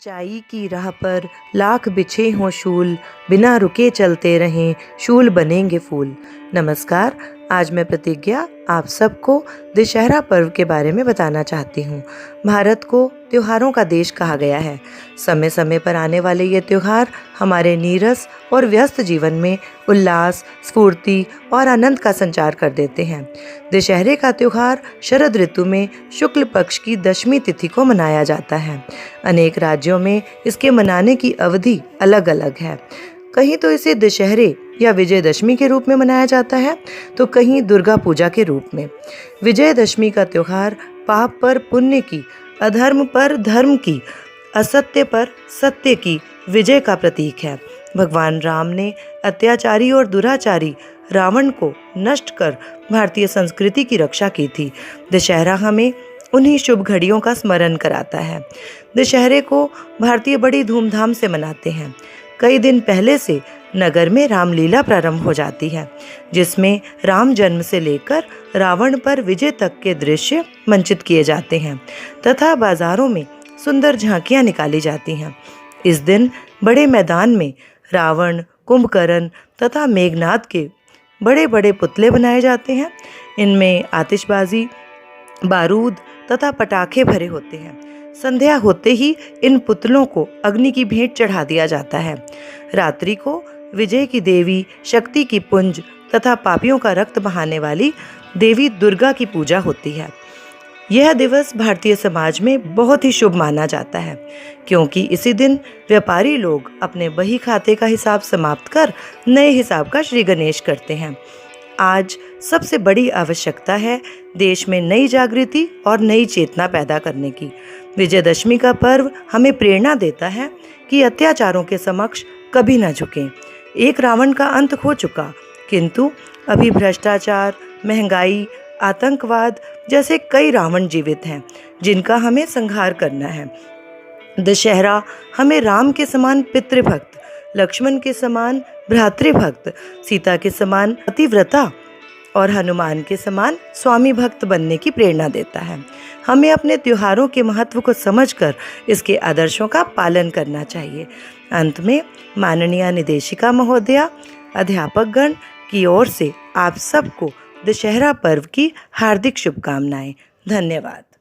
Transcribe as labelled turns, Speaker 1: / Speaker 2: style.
Speaker 1: सच्चाई की राह पर लाख बिछे हों शूल, बिना रुके चलते रहें, शूल बनेंगे फूल। नमस्कार, आज मैं प्रतिज्ञा आप सबको दशहरा पर्व के बारे में बताना चाहती हूँ। भारत को त्योहारों का देश कहा गया है। समय समय पर आने वाले ये त्योहार हमारे नीरस और व्यस्त जीवन में उल्लास, स्फूर्ति और आनंद का संचार कर देते हैं। दशहरे का त्योहार शरद ऋतु में शुक्ल पक्ष की दशमी तिथि को मनाया जाता है। अनेक राज्यों में इसके मनाने की अवधि अलग अलग है। कहीं तो इसे दशहरे या विजयदशमी के रूप में मनाया जाता है, तो कहीं दुर्गा पूजा के रूप में। विजयदशमी का त्योहार पाप पर पुण्य की, अधर्म पर धर्म की, असत्य पर सत्य की विजय का प्रतीक है। भगवान राम ने अत्याचारी और दुराचारी रावण को नष्ट कर भारतीय संस्कृति की रक्षा की थी। दशहरा हमें उन्हीं शुभ घड़ियों का स्मरण कराता है। दशहरे को भारतीय बड़ी धूमधाम से मनाते हैं। कई दिन पहले से नगर में रामलीला प्रारंभ हो जाती है, जिसमें राम जन्म से लेकर रावण पर विजय तक के दृश्य मंचित किए जाते हैं तथा बाजारों में सुंदर झांकियां निकाली जाती हैं। इस दिन बड़े मैदान में रावण, कुंभकर्ण तथा मेघनाद के बड़े बड़े पुतले बनाए जाते हैं। इनमें आतिशबाजी, बारूद तथा पटाखे भरे होते हैं। संध्या होते ही इन पुतलों को अग्नि की भेंट चढ़ा दिया जाता है। रात्रि को विजय की देवी, शक्ति की पुंज तथा पापियों का रक्त बहाने वाली देवी दुर्गा की पूजा होती है। यह दिवस भारतीय समाज में बहुत ही शुभ माना जाता है, क्योंकि इसी दिन व्यापारी लोग अपने बही खाते का हिसाब समाप्त कर नए हिसाब का श्री गणेश करते हैं। आज सबसे बड़ी आवश्यकता है देश में नई जागृति और नई चेतना पैदा करने की। विजयदशमी का पर्व हमें प्रेरणा देता है कि अत्याचारों के समक्ष कभी न झुकें। एक रावण का अंत हो चुका, किंतु अभी भ्रष्टाचार, महंगाई, आतंकवाद जैसे कई रावण जीवित हैं, जिनका हमें संहार करना है। दशहरा हमें राम के समान पितृभक्त, लक्ष्मण के समान भ्रातृभक्त, सीता के समान पतिव्रता और हनुमान के समान स्वामी भक्त बनने की प्रेरणा देता है। हमें अपने त्योहारों के महत्व को समझकर इसके आदर्शों का पालन करना चाहिए। अंत में माननीय निदेशिका महोदया, अध्यापकगण की ओर से आप सबको दशहरा पर्व की हार्दिक शुभकामनाएं। धन्यवाद।